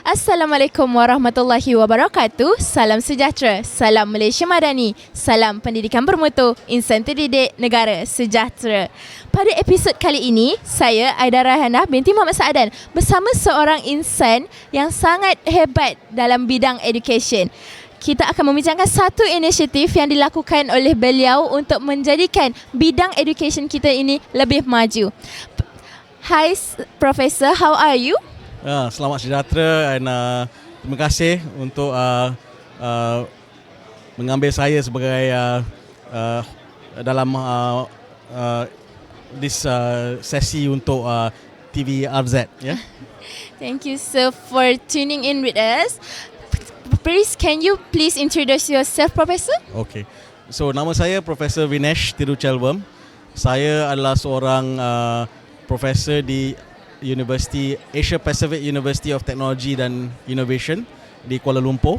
Assalamualaikum warahmatullahi wabarakatuh. Salam sejahtera, salam Malaysia Madani, salam pendidikan bermutu, insan terdidik, negara sejahtera. Pada episod kali ini, saya Aida Raihana binti Muhammad Saadan bersama seorang insan yang sangat hebat dalam bidang education. Kita akan membincangkan satu inisiatif yang dilakukan oleh beliau untuk menjadikan bidang education kita ini lebih maju. Hi Professor, how are you? Selamat sejahtera dan terima kasih untuk mengambil saya sebagai dalam this sesi untuk TV RZ. Yeah? Thank you so for tuning in with us. Please, can you please introduce yourself, Professor? Okay. So nama saya Profesor Vinesh Tiruchelvam. Saya adalah seorang profesor di Asia Pacific University of Technology dan Innovation di Kuala Lumpur.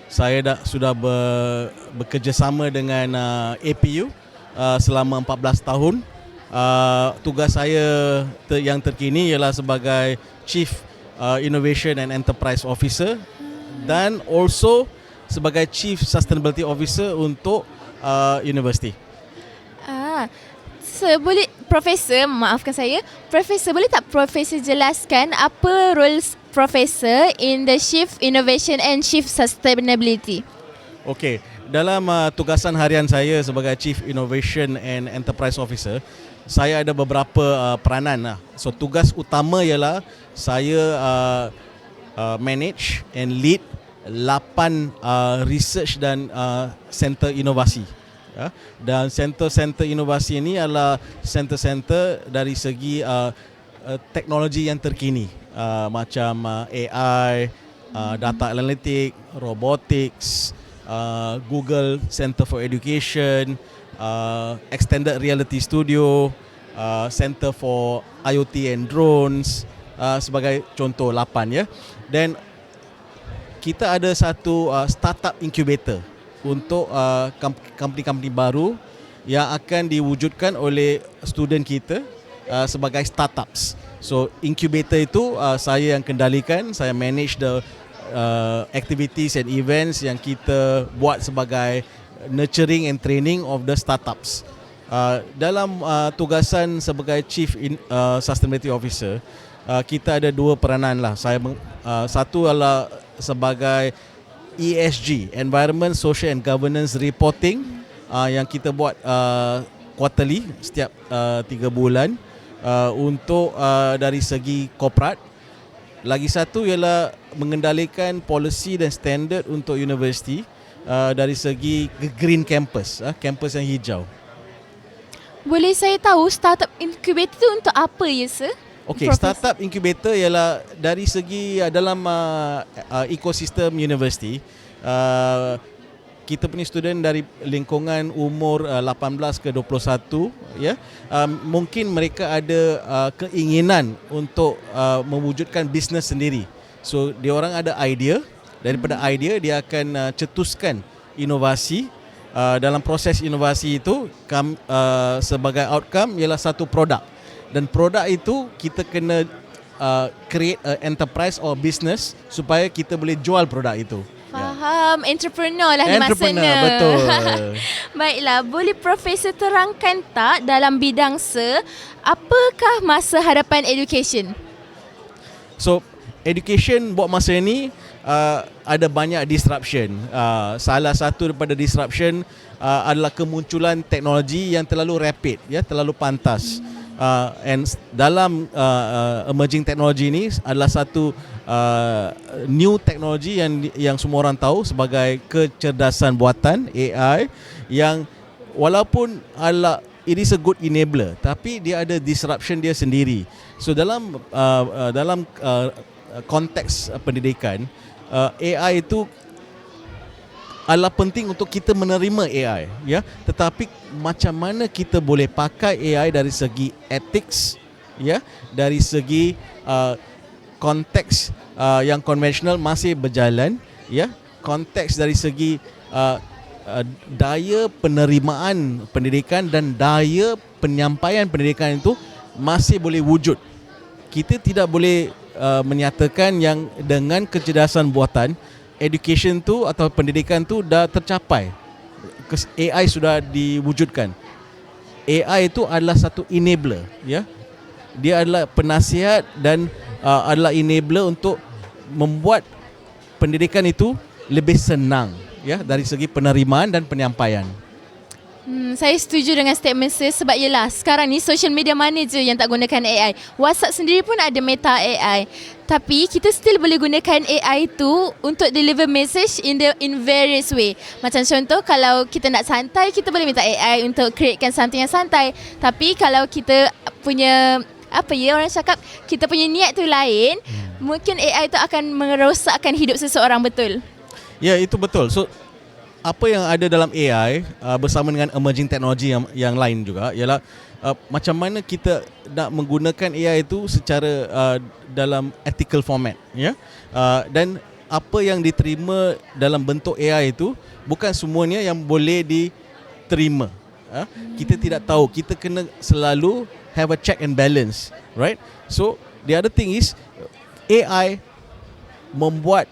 Saya sudah bekerjasama dengan APU selama 14 tahun. Tugas saya yang terkini ialah sebagai Chief Innovation and Enterprise Officer dan also sebagai Chief Sustainability Officer untuk universiti. Boleh Profesor, maafkan saya, Profesor boleh tak Profesor jelaskan apa roles Profesor in the Chief Innovation and Chief Sustainability? Okey, dalam tugasan harian saya sebagai Chief Innovation and Enterprise Officer, saya ada beberapa peranan. So tugas utama ialah saya manage and lead 8 research dan center inovasi. Ya, dan center-center inovasi ini adalah center-center dari segi teknologi yang terkini, macam AI, data analytic, robotics, Google Center for Education, Extended Reality Studio, Center for IoT and Drones, sebagai contoh 8 ya. Dan kita ada satu startup incubator untuk company-company baru yang akan diwujudkan oleh student kita sebagai startups. So incubator itu saya yang kendalikan, saya manage the activities and events yang kita buat sebagai nurturing and training of the startups. Dalam tugasan sebagai Chief Sustainability Officer, kita ada dua peranan lah. Satu adalah sebagai ESG, Environment, Social and Governance Reporting, yang kita buat quarterly, setiap 3 bulan, untuk dari segi korporat. Lagi satu ialah mengendalikan policy dan standard untuk universiti dari segi green campus, campus yang hijau. Boleh saya tahu startup incubator itu untuk apa ya, sir? Okey, startup incubator ialah dari segi dalam ekosistem universiti. Kita punya student dari lingkungan umur 18 ke 21 ya. Mungkin mereka ada keinginan untuk mewujudkan bisnes sendiri. So dia orang ada idea, daripada idea dia akan cetuskan inovasi. Dalam proses inovasi itu sebagai outcome ialah satu produk. Dan produk itu kita kena create a enterprise or business supaya kita boleh jual produk itu. Faham, entrepreneur lah maksudnya. Entrepreneur, betul. Baiklah, boleh Profesor terangkan tak dalam bidang apakah masa hadapan education? So, education buat masa ini ada banyak disruption. Salah satu daripada disruption adalah kemunculan teknologi yang terlalu rapid, ya, terlalu pantas. And dalam emerging technology ini adalah satu new technology yang semua orang tahu sebagai kecerdasan buatan AI, yang walaupun it is a good enabler, tapi dia ada disruption dia sendiri. So dalam konteks pendidikan, AI itu adalah penting untuk kita menerima AI, ya. Tetapi macam mana kita boleh pakai AI dari segi ethics, ya, dari segi konteks yang konvensional masih berjalan, ya. Konteks dari segi daya penerimaan pendidikan dan daya penyampaian pendidikan itu masih boleh wujud. Kita tidak boleh menyatakan yang dengan kecerdasan buatan, education tu atau pendidikan tu dah tercapai. AI sudah diwujudkan. AI itu adalah satu enabler, ya. Dia adalah penasihat dan adalah enabler untuk membuat pendidikan itu lebih senang, ya, dari segi penerimaan dan penyampaian. Saya setuju dengan statement saya sebab yelah sekarang ni social media mana je yang tak gunakan AI. WhatsApp sendiri pun ada Meta AI. Tapi kita still boleh gunakan AI tu untuk deliver message in various way. Macam contoh kalau kita nak santai, kita boleh minta AI untuk createkan something yang santai. Tapi kalau kita punya orang cakap kita punya niat tu lain, mungkin AI tu akan merosakkan hidup seseorang, betul? Ya, itu betul. So apa yang ada dalam AI bersama dengan emerging technology yang lain juga ialah macam mana kita nak menggunakan AI itu secara dalam ethical format, ya. Dan apa yang diterima dalam bentuk AI itu bukan semuanya yang boleh diterima. Kita tidak tahu, kita kena selalu have a check and balance, right? So the other thing is AI membuat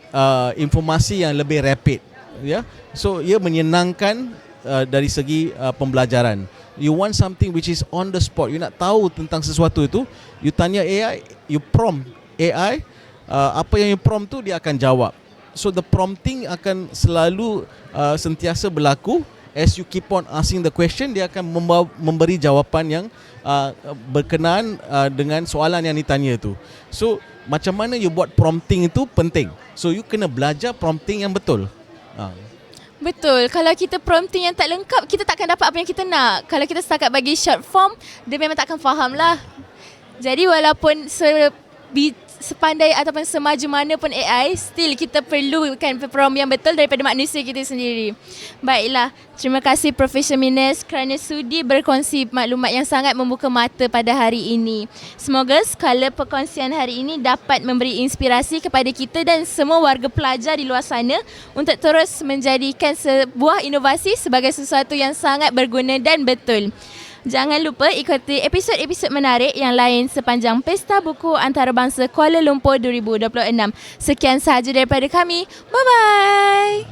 informasi yang lebih rapid, ya. So ia menyenangkan dari segi pembelajaran. You want something which is on the spot. You nak tahu tentang sesuatu itu, you tanya AI, you prompt AI, apa yang you prompt tu dia akan jawab. So the prompting akan selalu sentiasa berlaku. As you keep on asking the question, dia akan memberi jawapan yang berkenaan dengan soalan yang ditanya itu. So macam mana you buat prompting itu penting. So you kena belajar prompting yang betul. Betul. Kalau kita prompting yang tak lengkap, kita takkan dapat apa yang kita nak. Kalau kita setakat bagi short form, dia memang takkan faham lah. Jadi walaupun sepandai ataupun semaju mana pun AI, still kita perlukan prompt yang betul daripada manusia kita sendiri. Baiklah, terima kasih Profesor Minez kerana sudi berkongsi maklumat yang sangat membuka mata pada hari ini. Semoga skala perkongsian hari ini dapat memberi inspirasi kepada kita dan semua warga pelajar di luar sana untuk terus menjadikan sebuah inovasi sebagai sesuatu yang sangat berguna dan betul. Jangan lupa ikuti episod-episod menarik yang lain sepanjang Pesta Buku Antarabangsa Kuala Lumpur 2026. Sekian sahaja daripada kami. Bye-bye.